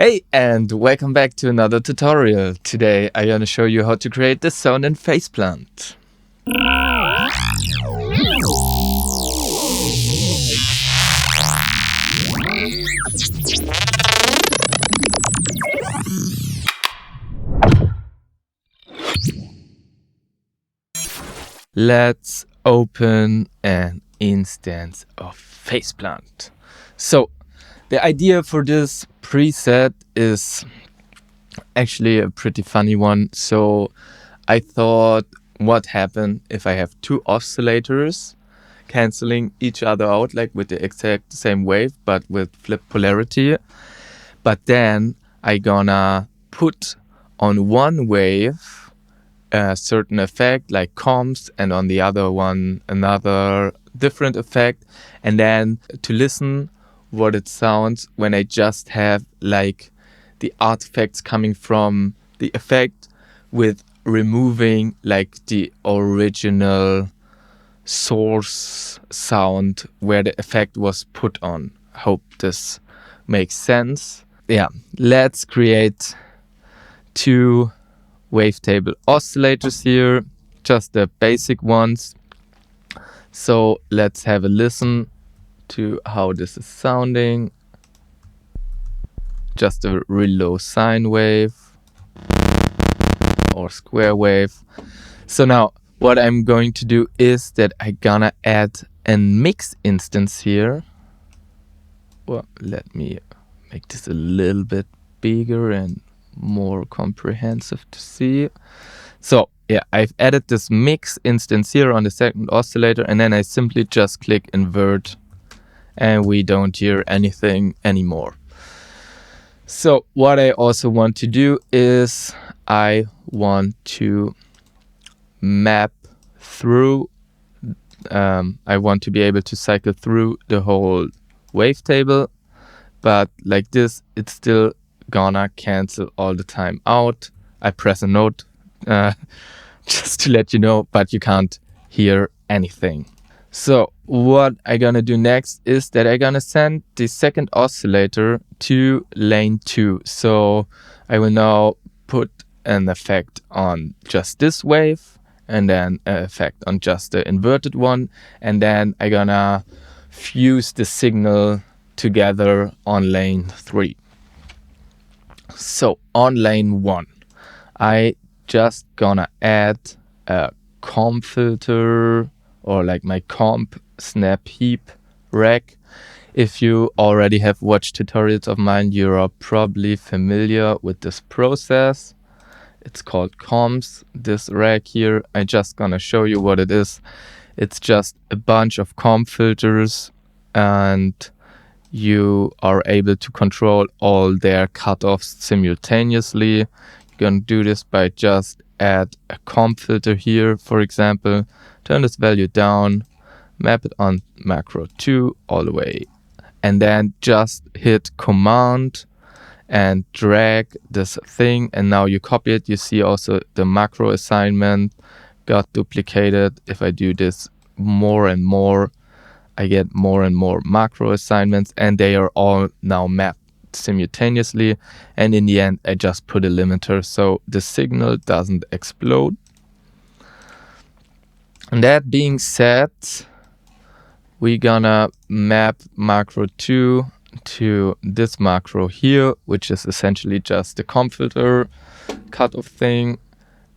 Hey, and welcome back to another tutorial. Today I'm gonna show you how to create the sound in Faceplant. Let's open an instance of Faceplant. So, the idea for this preset is actually a pretty funny one. So, I thought, what happened if I have two oscillators canceling each other out, like with the exact same wave, but with flipped polarity. But then I gonna put on one wave a certain effect like comps, and on the other one another different effect, and then to listen what it sounds when I just have like the artifacts coming from the effect with removing like the original source sound where the effect was put on. Hope this makes sense. Yeah, let's create two wavetable oscillators here, just the basic ones. So let's have a listen to how this is sounding. Just a really low sine wave or square wave. So now what I'm going to do is that I'm gonna add a mix instance here. Well, let me make this a little bit bigger and more comprehensive to see. So yeah, I've added this mix instance here on the second oscillator, and then I simply just click invert and we don't hear anything anymore. So what I also want to do is I want to map through, I want to be able to cycle through the whole wavetable, but like this it's still gonna cancel all the time out. I press a note just to let you know, but you can't hear anything. So what I'm gonna do next is that I'm gonna send the second oscillator to lane 2. So I will now put an effect on just this wave and then an effect on just the inverted one, and then I'm gonna fuse the signal together on lane 3. So on lane 1, I just gonna add a comp filter or like my comp snap heap rack. If you already have watched tutorials of mine, you're probably familiar with this process. It's called comps. This rack here, I just gonna show you what it is. It's just a bunch of comp filters, and you are able to control all their cutoffs simultaneously. You're gonna do this by just add a comp filter here, for example, turn this value down, map it on macro 2 all the way, and then just hit command and drag this thing, and now you copy it. You see also the macro assignment got duplicated. If I do this more and more, I get more and more macro assignments, and they are all now mapped simultaneously. And in the end, I just put a limiter so the signal doesn't explode. And that being said, we're gonna map macro 2 to this macro here, which is essentially just the comp filter cutoff thing.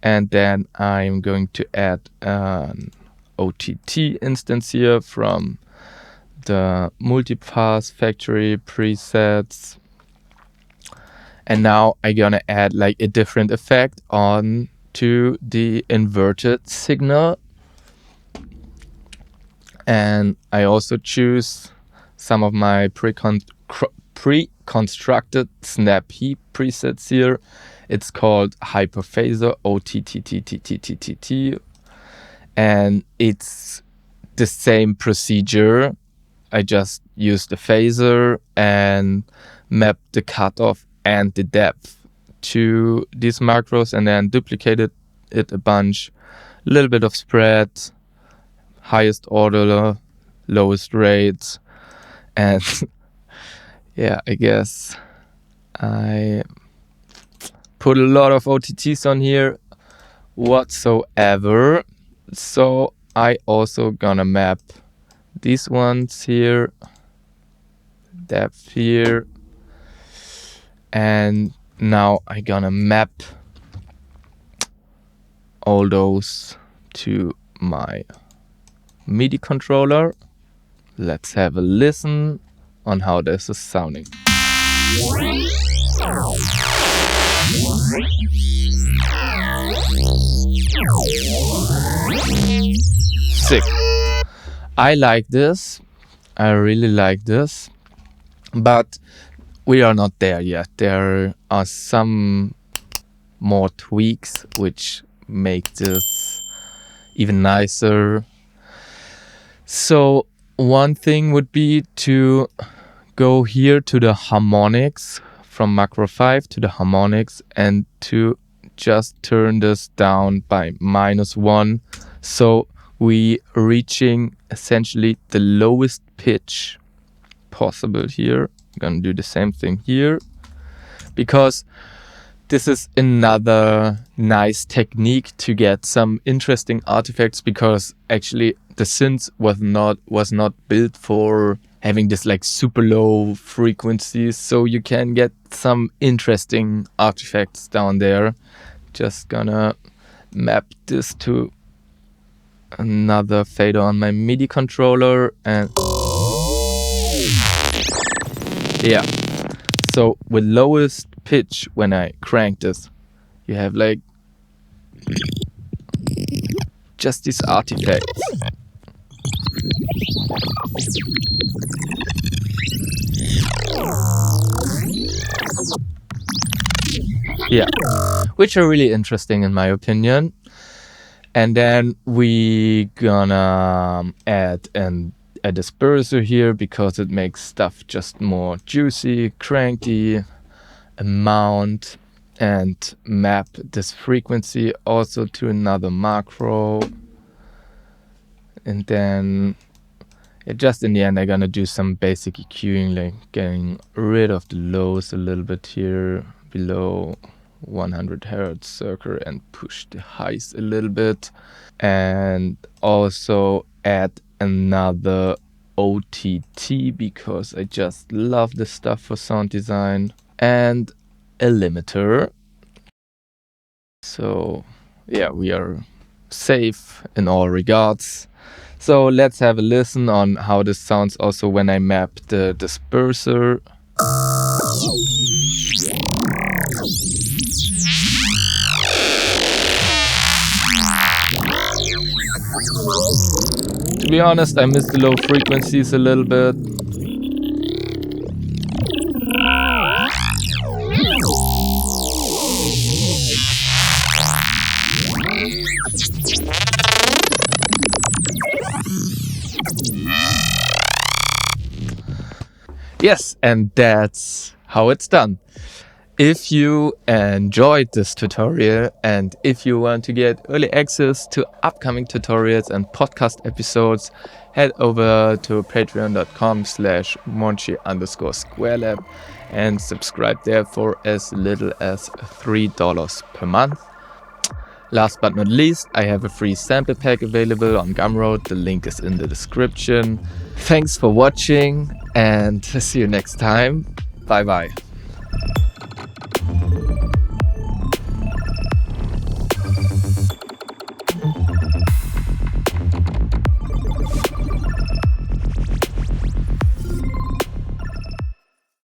And then I'm going to add an OTT instance here from the multipass factory presets. And now I'm gonna add like a different effect on to the inverted signal. And I also choose some of my pre-constructed snap heap presets here. It's called hyperphaser OTTTTTTT, and it's the same procedure. I just use the phaser and map the cutoff and the depth to these macros, and then duplicated it a bunch, a little bit of spread, highest order, lowest rates, and yeah, I guess I put a lot of OTTs on here whatsoever. So I also gonna map these ones here, depth here, and now I gonna map all those to my MIDI controller. Let's have a listen on how this is sounding. Sick. I like this. I really like this. But we are not there yet. There are some more tweaks which make this even nicer. So one thing would be to go here to the harmonics, from macro 5 to the harmonics, and to just turn this down by -1. So we reaching essentially the lowest pitch possible here. I'm gonna do the same thing here, because this is another nice technique to get some interesting artifacts, because actually the synth was not built for having this like super low frequencies, so you can get some interesting artifacts down there. Just gonna map this to another fader on my MIDI controller, and yeah. So with lowest pitch, when I crank this, you have like just these artifacts. Yeah, which are really interesting in my opinion. And then we gonna add a disperser here, because it makes stuff just more juicy, cranky, amount, and map this frequency also to another macro. And then just in the end, I'm gonna do some basic EQing, like getting rid of the lows a little bit here below 100 hertz circle, and push the highs a little bit, and also add another OTT, because I just love this stuff for sound design, and a limiter. So yeah, we are safe in all regards. So let's have a listen on how this sounds also when I map the disperser. To be honest, I miss the low frequencies a little bit. Yes, and that's how it's done. If you enjoyed this tutorial, and if you want to get early access to upcoming tutorials and podcast episodes, head over to patreon.com/monchi_squarelab and subscribe there for as little as $3 per month. Last but not least, I have a free sample pack available on Gumroad. The link is in the description. Thanks for watching, and see you next time. Bye bye.